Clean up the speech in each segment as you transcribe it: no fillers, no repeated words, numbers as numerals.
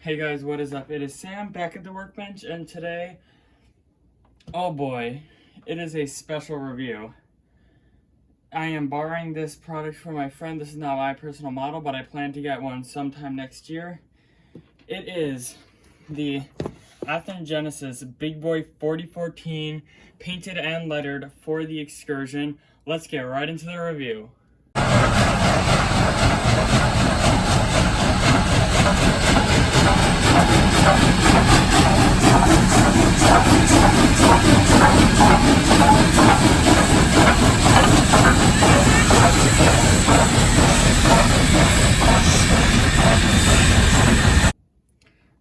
Hey guys, what is up? It is Sam back at the workbench, and today, oh boy, it is a special review. I am borrowing this product from my friend. This is not my personal model, but I plan to get one sometime next year. It is the Athern Genesis Big Boy 4014, painted and lettered for the Excursion. Let's get right into the review.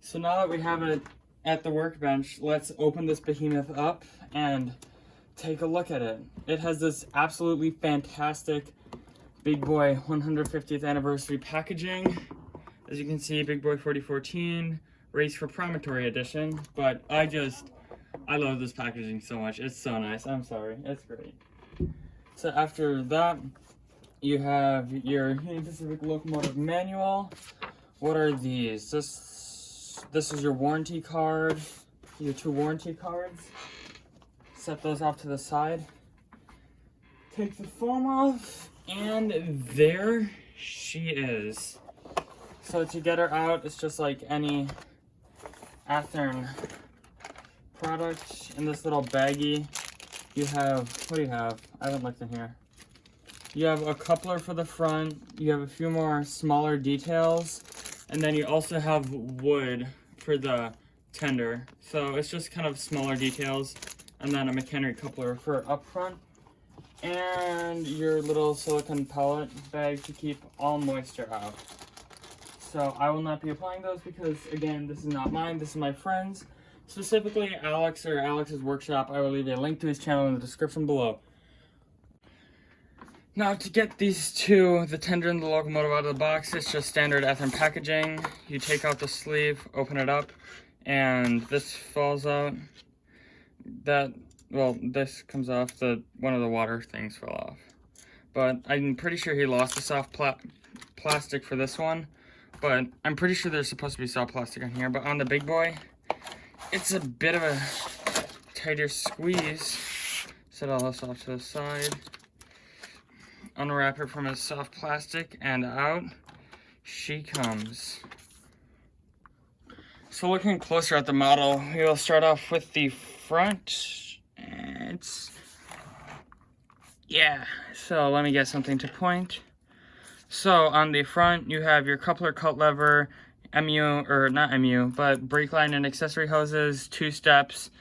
So now that we have it at the workbench, let's open this behemoth up and take a look at it. It has this absolutely fantastic Big Boy 150th anniversary packaging. As you can see, Big Boy 4014, Race for Promontory edition, but I love this packaging so much. It's so nice. I'm sorry. It's great. So after that, you have your Union Pacific Locomotive manual. What are these? This is your warranty card, your 2 warranty cards. Set those off to the side. Take the foam off, and there she is. So to get her out, it's just like any Athern product. In this little baggie, you have, what do you have? I haven't looked in here. You have a coupler for the front, you have a few more smaller details, and then you also have wood for the tender. So it's just kind of smaller details, and then a mechanical coupler for up front, and your little silicone pellet bag to keep all moisture out. So I will not be applying those because, again, this is not mine, this is my friend's. Specifically Alex or Alex's Workshop. I will leave a link to his channel in the description below. Now to get these two, the tender and the locomotive, out of the box, it's just standard Athern packaging. You take out the sleeve, open it up, and this falls out. This comes off, one of the water things fell off. But I'm pretty sure he lost the soft plastic for this one. But I'm pretty sure there's supposed to be soft plastic on here. But on the Big Boy, it's a bit of a tighter squeeze. Set all this off to the side. Unwrap it from its soft plastic, and out she comes. So looking closer at the model, we will start off with the front. So let me get something to point. So on the front, you have your coupler, cut lever, brake line and accessory hoses, 2 steps.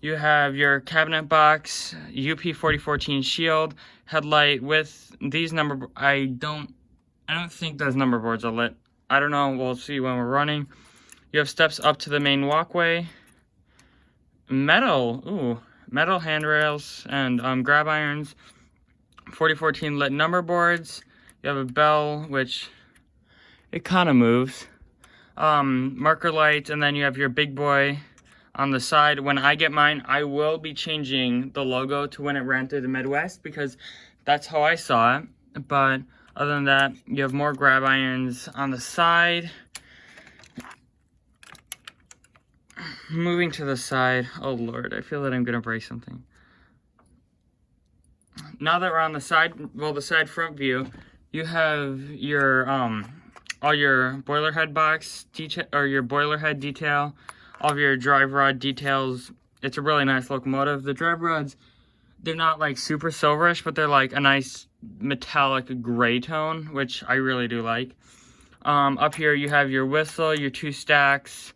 You have your cabinet box, UP 4014 shield, headlight with these I don't think those number boards are lit. I don't know, we'll see when we're running. You have steps up to the main walkway. Metal handrails and grab irons. 4014 lit number boards. You have a bell, which it kind of moves. Marker lights, and then you have your Big Boy on the side. When I get mine, I will be changing the logo to when it ran through the Midwest, because that's how I saw it. But other than that, you have more grab irons on the side. Moving to the side, oh Lord, I feel that I'm gonna break something. Now that we're on the side, the side front view, you have your all your boiler head box detail, or your boiler head detail, all of your drive rod details. It's a really nice locomotive. The drive rods, they're not like super silverish, but they're like a nice metallic gray tone, which I really do like. Up here you have your whistle, your 2 stacks,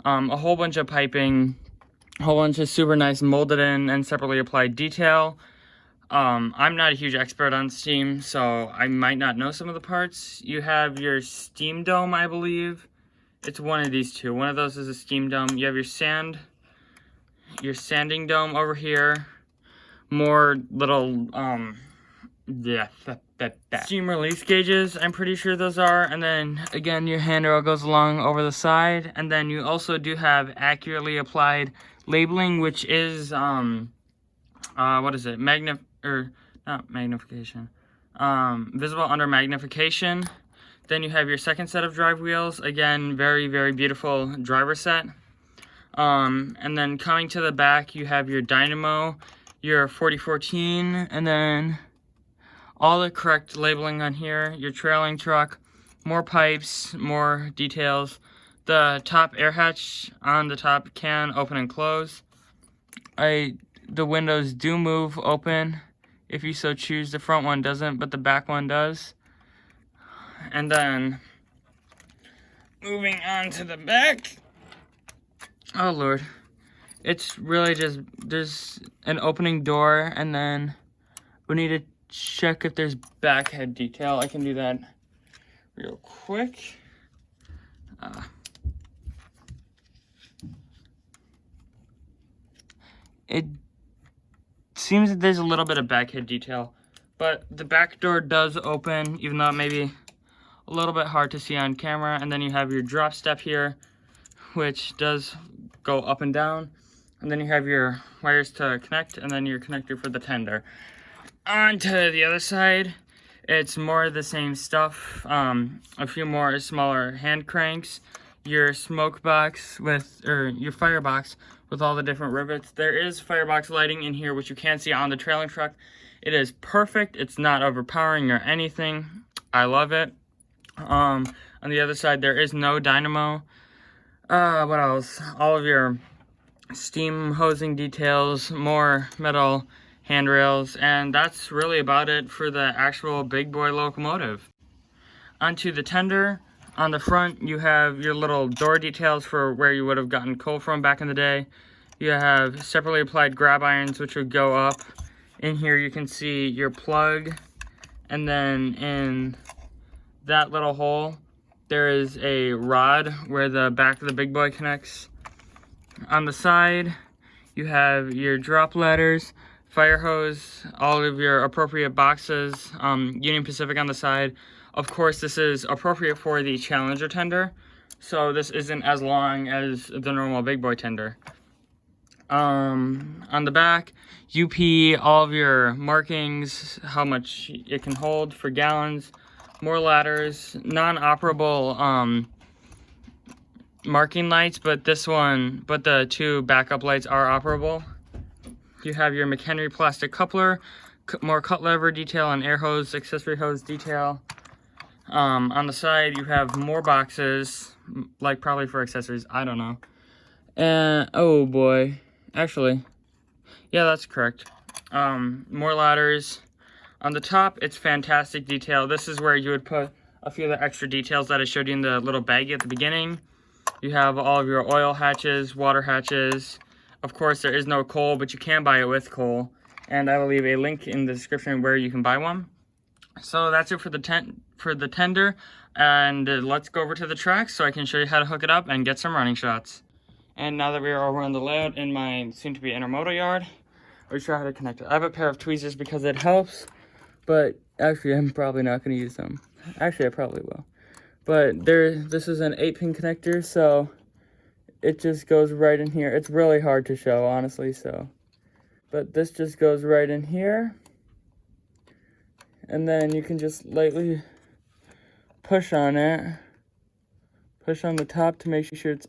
a whole bunch of piping, a whole bunch of super nice molded in and separately applied detail. I'm not a huge expert on steam, so I might not know some of the parts. You have your steam dome, I believe. It's one of these two. One of those is a steam dome. You have your sanding dome over here. More little, steam release gauges, I'm pretty sure those are. And then, again, your handrail goes along over the side. And then you also do have accurately applied labeling, which is, what is it? Not magnification. Visible under magnification. Then you have your second set of drive wheels. Again, very, very beautiful driver set. And then coming to the back, you have your dynamo, your 4014, and then all the correct labeling on here, your trailing truck, more pipes, more details. The top air hatch on the top can open and close. The windows do move open if you so choose. The front one doesn't, but the back one does. And then moving on to the back. Oh Lord. It's really just, there's an opening door, and then we need to check if there's back head detail. I can do that real quick. It seems that there's a little bit of back head detail, but the back door does open, even though it may be a little bit hard to see on camera. And then you have your drop step here, which does go up and down. And then you have your wires to connect, and then your connector for the tender. On to the other side, it's more of the same stuff. A few more smaller hand cranks, your smoke box or your firebox with all the different rivets. There is firebox lighting in here, which you can see on the trailing truck. It is perfect. It's not overpowering or anything. I love it. On the other side, there is no dynamo. What else? All of your steam hosing details, more metal handrails, and that's really about it for the actual big boy locomotive. Onto the tender. On the front, you have your little door details for where you would have gotten coal from back in the day. You have separately applied grab irons, which would go up. In here, you can see your plug, and then in that little hole, there is a rod where the back of the big boy connects. On the side, you have your drop ladders, fire hose, all of your appropriate boxes, Union Pacific on the side. Of course, this is appropriate for the Challenger tender, so this isn't as long as the normal big boy tender. On the back, UP, all of your markings, how much it can hold for gallons, more ladders, non-operable marking lights, but the two backup lights are operable. You have your McHenry plastic coupler, more cut lever detail and air hose, accessory hose detail. On the side, you have more boxes, like probably for accessories, I don't know. And, oh boy, actually, yeah, that's correct. More ladders. On the top, it's fantastic detail. This is where you would put a few of the extra details that I showed you in the little baggie at the beginning. You have all of your oil hatches, water hatches. Of course, there is no coal, but you can buy it with coal. And I will leave a link in the description where you can buy one. So that's it for the tender, and let's go over to the track so I can show you how to hook it up and get some running shots. And now that we are over on the layout in my soon-to-be intermodal yard, I'll show you how to connect it. I have a pair of tweezers because it helps, but actually I'm probably not going to use them. Actually, I probably will. But this is an 8-pin connector, so it just goes right in here. It's really hard to show, honestly, so. But this just goes right in here. And then you can just lightly push on it. Push on the top to make sure it's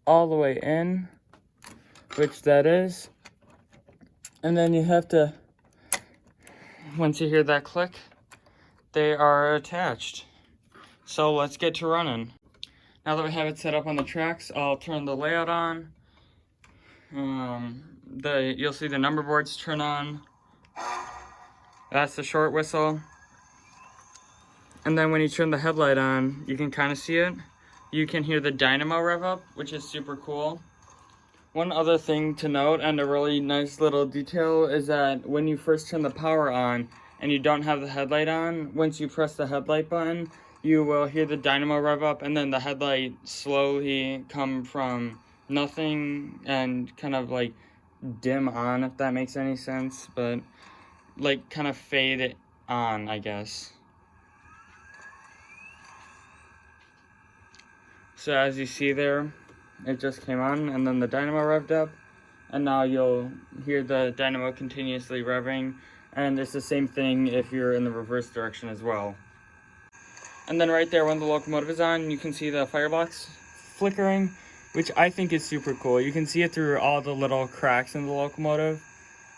all the way in, which that is. And then you have to, once you hear that click, they are attached. So let's get to running. Now that we have it set up on the tracks, I'll turn the layout on. You'll see the number boards turn on. That's the short whistle. And then when you turn the headlight on, you can kind of see it. You can hear the dynamo rev up, which is super cool. One other thing to note, and a really nice little detail, is that when you first turn the power on and you don't have the headlight on, once you press the headlight button, you will hear the dynamo rev up, and then the headlight slowly come from nothing and kind of like dim on, if that makes any sense, but like kind of fade it on, I guess. So as you see there, it just came on, and then the dynamo revved up, and now you'll hear the dynamo continuously revving, and it's the same thing if you're in the reverse direction as well. And then right there when the locomotive is on, you can see the firebox flickering, which I think is super cool. You can see it through all the little cracks in the locomotive.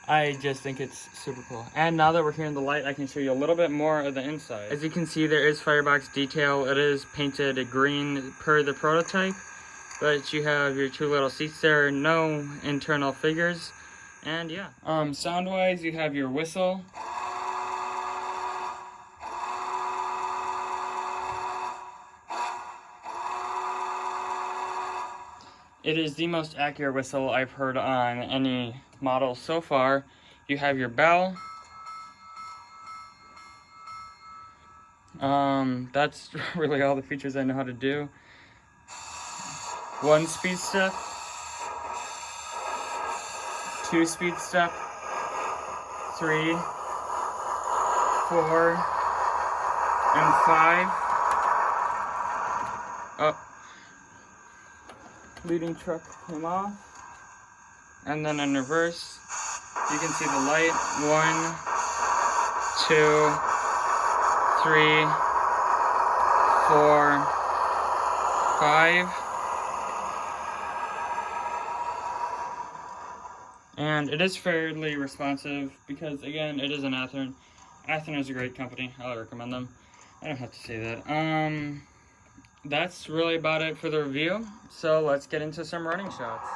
I just think it's super cool. And now that we're here in the light, I can show you a little bit more of the inside. As you can see, there is firebox detail. It is painted green per the prototype, but you have your two little seats there, no internal figures. And yeah, sound-wise, you have your whistle. It is the most accurate whistle I've heard on any model so far. You have your bell. That's really all the features I know how to do. 1 speed step, 2 speed step, 3, 4, and 5. Oh, leading truck came off. And then in reverse, you can see the light. 1, 2, 3, 4, 5. And it is fairly responsive because, again, it is an Athern. Athern is a great company. I recommend them. I don't have to say that. That's really about it for the review. So let's get into some running shots.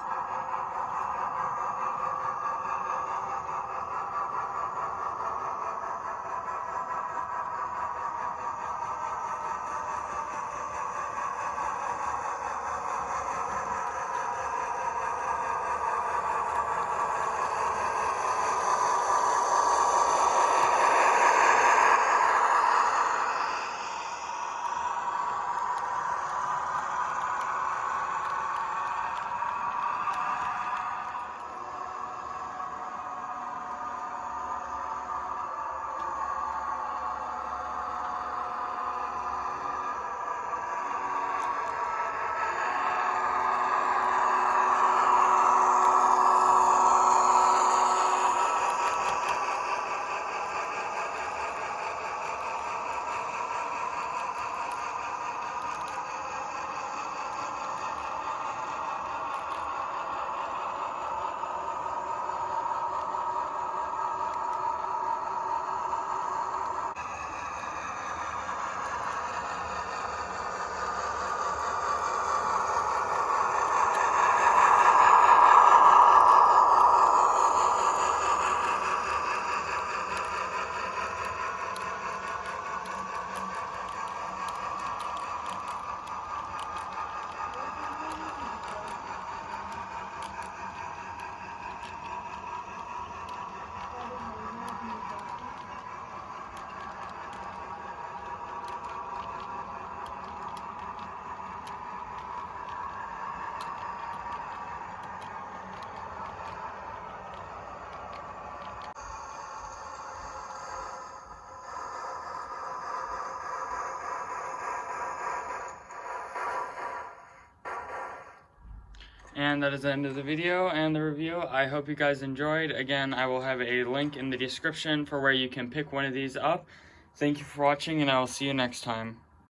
And that is the end of the video and the review. I hope you guys enjoyed. Again, I will have a link in the description for where you can pick one of these up. Thank you for watching, and I will see you next time.